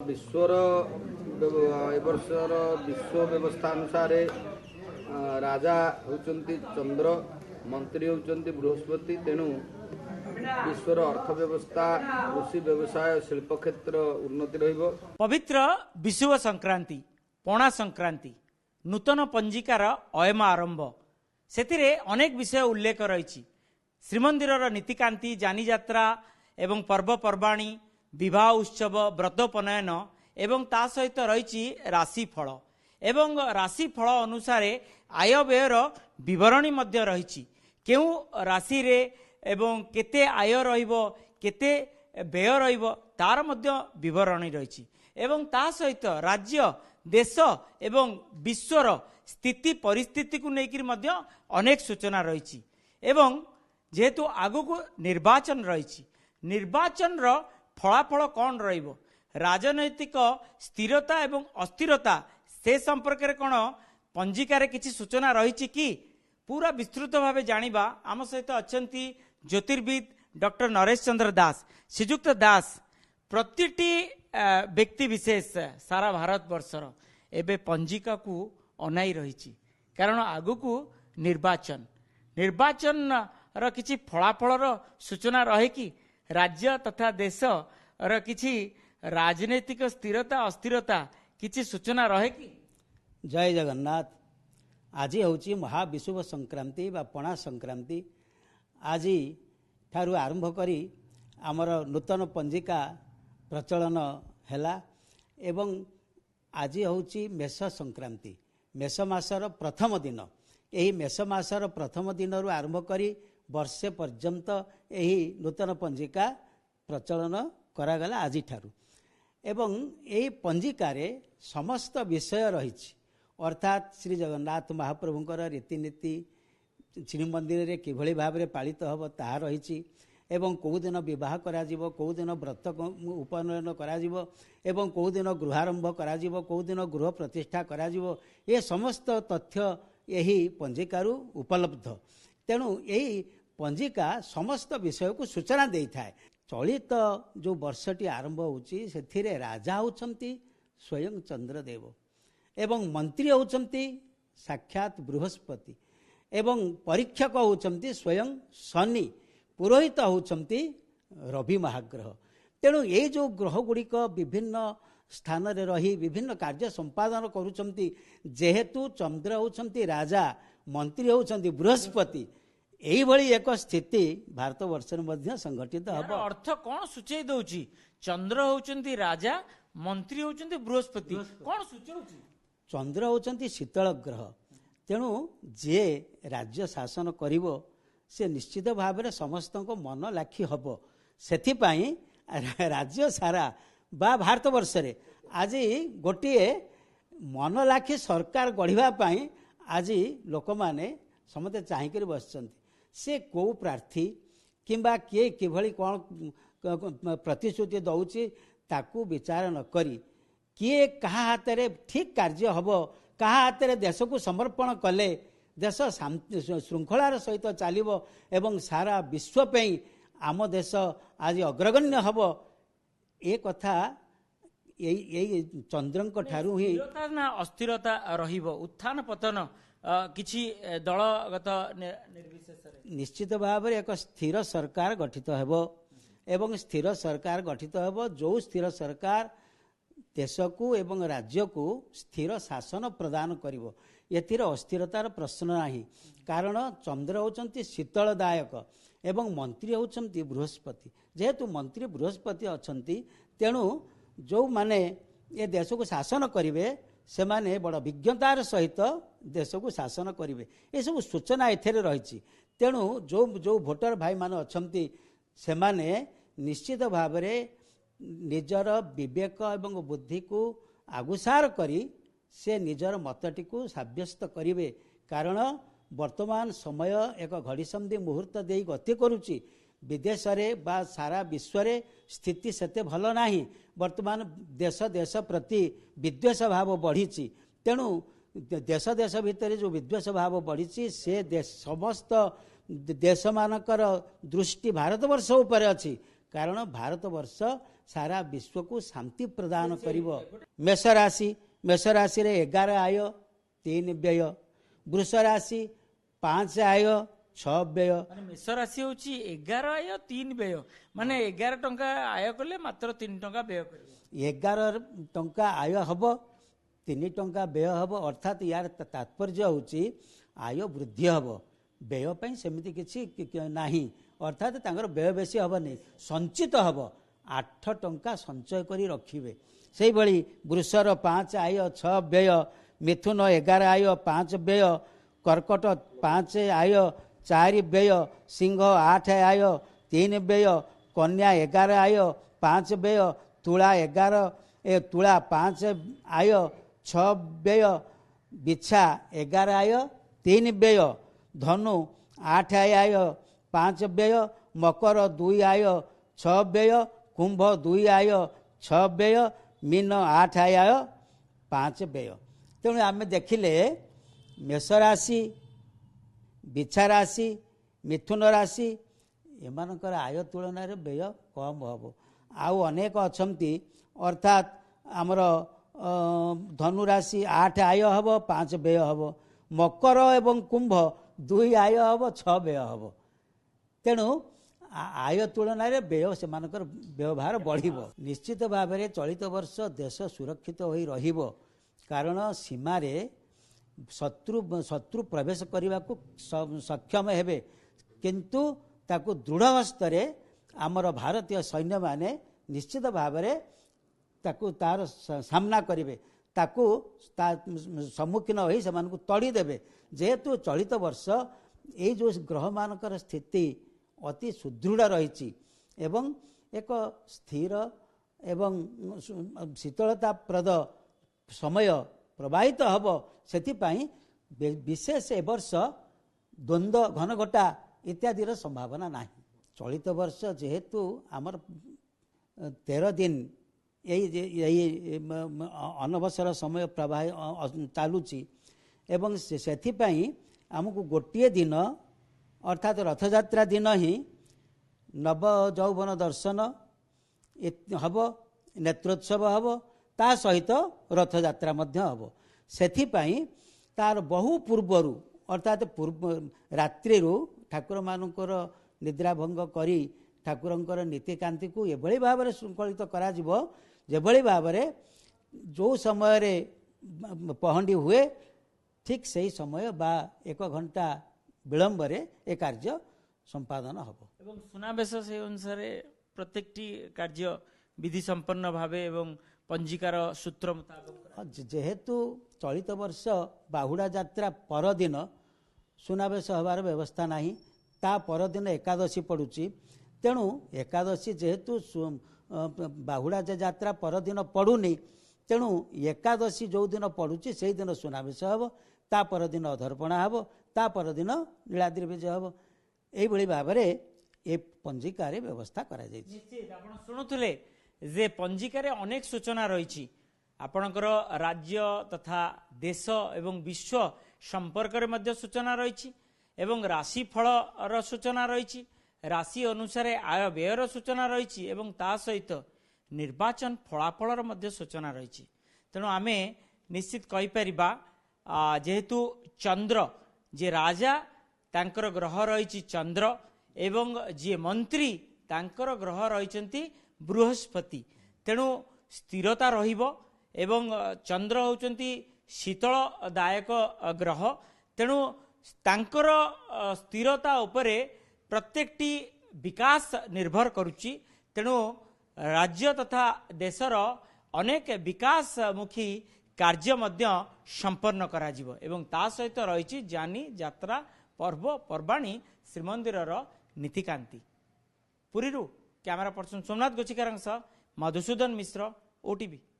विश्वर एवर्षर विश्व व्यवस्था अनुसार राजा होचंती चंद्र, मंत्री होचंती बृहस्पति। तेणु विश्वर अर्थव्यवस्था, कृषि व्यवसाय, शिल्प क्षेत्र उन्नति रहिबो। पवित्र विषुव संक्रांति, पणा संक्रांति, नूतन पंजिकार अयम आरंभ, सेतिरे अनेक विषय उल्लेख रही। श्रीमंदिर नीतिकांति, जानी यात्रा एवं पर्वपर्वाणी, विवाह उत्सव, व्रतोपनयन एवं ता सहित रही राशिफल एवं राशिफल अनुसार आय व्ययर विवरणी मध्य रही। केउ राशि रे एवं केते आय रहिबो, केते व्यय रहिबो तार मध्य विवरणी रही। एवं ता सहित राज्य, देश एवं विश्वर स्थिति परिस्थिति को लेकर मध्य अनेक सूचना रही। एवं जेहेतु आगु निर्वाचन रही, निर्वाचन रो फलाफल कौन रहिबो, राजनैतिक स्थिरता एवं अस्थिरता से संपर्क में कौन पंजिकार किसी सूचना रही कि पूरा विस्तृत भाव जानिबा। आम सहित अछंती ज्योतिर्विद डॉक्टर नरेश चंद्र दास। श्रीजुक्त दास, प्रतिटी व्यक्ति विशेष सारा भारत वर्षर एबे पंजिका को अनाई रही, कारण आगु को निर्वाचन रो किछि फलाफल सूचना रहे कि राज्य तथा देश रो किछि राजनैतिक स्थिरता अस्थिरता किछि सूचना रहे कि। जय जगन्नाथ। आज हूँ महाविषुव संक्रांति बा पणा संक्रांति। आज ठारू आरंभ करी आमर नूतन पंजिका प्रचलन हैला एवं आज हूँ मेष संक्रांति, मेष मासर प्रथम दिन। यही मेष मासर प्रथम दिन आरंभ करी वर्षे पर्यंत यही नूतन पंजिका प्रचलन करागला आज ठारू। एवं यही पंजिकारे समस्त विषय रही, अर्थात श्री जगन्नाथ महाप्रभुंकर रीतिनीति श्रीमंदिर रे किभली भाव में पालित हम ताहा रही, एवं कौ दिन विवाह करा जीवो, कौ दिन व्रत उपनयन करा जीवो, एवं कौ दिन गृहारंभ करा जीवो, कौ दिन गृह प्रतिष्ठा करा जीवो। ये समस्त तथ्य यही पंजिकारु उपलब्ध। तेणु यही पंजिका समस्त विषय को सूचना दे थाए। चलित जो वर्षटी आरंभ होची सेथिरे राजा होचंती स्वयं चंद्रदेव एवं मंत्री होचंती साक्षात बृहस्पति एवं परीक्षक होचंती स्वयं शनि, पुरोहित होचंती रवि महाग्रह। तेणु ये जो ग्रह गुड़िक विभिन्न स्थान रे रही विभिन्न कार्य संपादन करुचंती, जेहेतु चंद्र होचंती राजा, मंत्री होचंती बृहस्पति, यही भली एक स्थिति भारत वर्ष में संघटित हम। अर्थ कौन सूचय दउची? चंद्र होचंती राजा, मंत्री होचंती बृहस्पति, कौन सूचौची? चंद्र होचंती शीतल ग्रह। तेणु जे राज्य शासन करिवो से निश्चित भाव में समस्त को मन लाखी हब। सेथिपाई राज्य सारा बा भारत वर्ष रे आज गोटे मन लाखी सरकार गढ़िबा पाई आज लोक माने समते चाहिकर बसचंती। से को प्रार्थी किंबा किए किभली कौन प्रतिश्रुति दौची ताकू विचार न करी किए कहा हाथ रे ठीक कार्य हब, कहा हाथ रे देश को समर्पण कले देश श्रृंखलार सहित चलिबो एवं सारा विश्व पे आम देश आज अग्रगण्य हब। ए कथा यही चंद्रंक ठारू ही ना अस्थिरता रहिबो, उत्थान पतन किछि दलगत निर्विशेष निश्चित भाव में एक स्थिर सरकार गठित हेबो एवं स्थिर सरकार गठित हेबो जो स्थिर सरकार देश को एवं राज्य को स्थिर शासन प्रदान करिवो। एथिर अस्थिरतार प्रश्न नाही, कारण चंद्र होचंती शीतलदायक एवं मंत्री होचंती बृहस्पति। जेहेतु मंत्री बृहस्पति अछंती तेणु जो माने ये देश को शासन करिवे से माने बड़ विज्ञतार सहित देश को शासन करिवे। ये सब सूचना एथेरे रही। तेणु जो जो भोटर भाई माने अछंती से माने निश्चित भाव में निजर विवेक एवं बुद्धि को आगुसार करी से निजर मतटी को साब्यस्त करिवे। कारण वर्तमान समय एक घड़ीसंधि मुहूर्त दे गति करुची। विदेश रे बा सारा विश्व रे स्थिति सेते भल नाही। वर्तमान देश देश प्रति विद्वेष भाव बढ़ी। तेणु देश देश भितर जो विद्वेष भाव बढ़ी से समस्त देश मानकर दृष्टि भारतवर्ष उपर अछि। कारण भारतवर्ष सारा विश्व को शांति प्रदान करिवो। मेष राशि, मेष राशि रे 11 आय 3 व्यय, वृष राशि 5 आय 6 व्यय। ମାନେ ମେଷ ରାଶି ହଉଛି 11 ଆୟ 3 ବ୍ୟୟ, ମାନେ 11 ଟଙ୍କା ଆୟ କଲେ ମାତ୍ର 3 ଟଙ୍କା ବ୍ୟୟ କରିବେ। 11 टंका आय हब 3 टंका व्यय हब, अर्थात यार तात्पर्य होची आय वृद्धि हब, व्यय पई सेमिति किछि नाही, अर्थात तांगर व्यय बेसी हब नहीं, संचित हब। 8 टंका संचय करी रखिबे। सेही भली वृषर 5 आय 6 व्यय, मिथुन 11 आय 5 व्यय, कर्कट 5 आय 4 व्यय, सिंह 8 आय 3 व्यय, कन्या 11 आय 5 व्यय, तुला 5 आय 6 व्यय, बिछा 11 आय 3 व्यय, धनु 8 आय 5 व्यय, मकर 2 आय 6 व्यय, कुंभ 2 आय 6 व्यय, मीन 8 आय 5 व्यय। तेणु आम देखिले मेष राशि, बिछा राशि, मिथुन राशि एमानकर आय तुलन व्यय कम हम। आउ अनेक अछंती, अर्थात आमर धनु राशि 8 आय हब 5 व्यय हब, मकर एवं कुंभ 2 आय हब 6 व्यय हब। तेणु आय तुलन व्यय से व्यवहार बढ़िबो। निश्चित भाव में चलित वर्ष देश सुरक्षित होई रहिबो, कारण सीमारे शत्रु प्रवेश करने को सक्षम हेबे, किंतु ताकू दृढ़ हस्तरे आमर भारतीय सैन्य माने निश्चित भाव में ताकू तार सामना करेंगे, ताकू सम्मुखीन होई से तड़ी देवे। जेहेतु चलित वर्ष ये जो ग्रह मानकर स्थिति अति सुदृढ़ रही एवं एक स्थिर एवं शीतलताप्रद समय प्रवाहित हब, सेथिपाई विशेष ए वर्ष द्वंद्व घनघटा इत्यादिर संभावना नाही। चलित वर्ष जेहेतु आमर 13 दिन यही अनवसर समय प्रवाह चालुची एवं सेथिपाई आमको गोटे दिन अर्थात रथयात्रा दिन ही नव यौवन दर्शन हब, नेत्रोत्सव हब, ता सहित रथयात्रा मध्य हब। सेथिपाई तार बहु पूर्वरु अर्थात पूर्व रात्रि ठाकुर मानकर निद्रा भंग करी ठाकुरंकर नीतिकांति को एभली भाव में श्रृंखलित करा जिवो, जेभली भाव में जो समय पहंडी हुए ठीक सही समय बा 1 घंटा विलंब रे ए कार्य संपादन हब। एवं सुनाबेश से अनुसार प्रत्येकटी कार्य विधि संपन्न भावे एवं पंजिकार सूत्र मुताबिक जेहेतु चलित वर्ष बाहुड़ा यात्रा परदिन सुनाबेश हबार व्यवस्था नहीं, ता परदिन एकादशी पड़ुची। तेणु एकादशी जेहेतु बाहुड़ा यात्रा परदिन पड़ुनी, तेणु एकादशी जो दिन पड़ुची से दिन सुनाबेश हम, ता परदिन अधर्पणा हम, ता परदिन नीलाद्रि विजय हम। यही भाव में ये पंजिकार व्यवस्था करा जायछि। निश्चित आपण शुणुले जे पंजिकार अनेक सूचना रही, आपणकर राज्य तथा देश एवं विश्व संपर्क रे मध्य सूचना रही, एवं राशिफल सूचना रही, राशि अनुसार आय व्ययर सूचना रही, एवं ता सहित निर्वाचन फलाफल मध्य सूचना रही। तेणु आमे निश्चित कहीपरिबा जेहेतु चंद्र जे राजा तांकर ग्रह रही चंद्र एवं जी मंत्री तांकर ग्रह रही बृहस्पति, तेणु स्थिरता रहिबो एवं चंद्र होचंती शीतलदायक ग्रह, तेणु तांकर स्थिरता उपरे प्रत्येकटी विकास निर्भर करुची। तेणु राज्य तथा देशर अनेक विकासमुखी कार्य मध्य संपन्न करा जिवो एवं ता सहित रही जानी यात्रा पर्व पर्वाणी श्रीमंदिरर नीतिकांति। पुरीरू कैमरा पर्सन सोमनाथ गोचिकार मधुसूदन मिश्र, ओटीवी।